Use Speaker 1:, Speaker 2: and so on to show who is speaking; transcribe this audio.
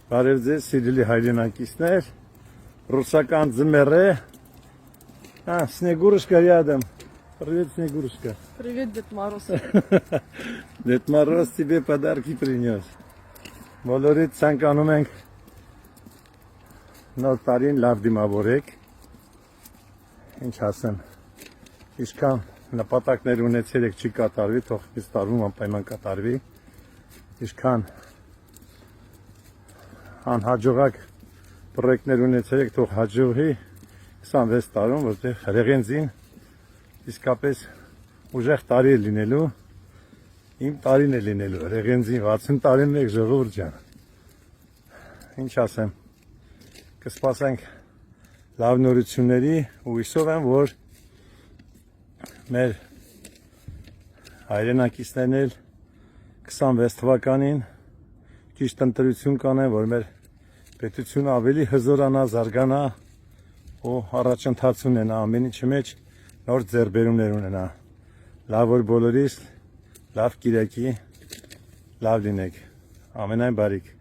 Speaker 1: Բարև ձեզ, սիրելի հայրենակիցներ, ռուսական ձմեռ է, Снегурочка рядом, привет, Снегурочка.
Speaker 2: Привет, Дед Мороз.
Speaker 1: Дед Мороз тебе подарки принес. Բոլորիդ ցանկանում ենք նոր տարին լավ դիմավորեք, ինչ ասեմ, ինչքան նպատակներ ունեցել եք չի կատարվի, թող այս տարվում անպայման կատարվի, ինչքան անհաջողակ պրոյեկտներ ունեցել եք, թող հաջողի 26 տարում, որտեղ Ռեղենձին իսկապես ուժեղ տարի է լինելու, իմ տարին է լինելու, Ռեղենձին 60 տարին եք ժողովուրդ ջան, ինչ ասեմ, կսպասենք լավ նորությունների ու հույսով եմ, որ մեր հայրենակիցներն էլ 26 թվականին ճիշտ ընտրություն կանեն, որ մեր պետությունը ավելի հզորանա, զարգանա ու առաջընթաց ունենա, ամեն ինչի մեջ նոր ձեռքբերումներ ունենա։ Լավ որ բոլորիս, լավ կիրակի, լավ լինեք, ամենայն բարիք։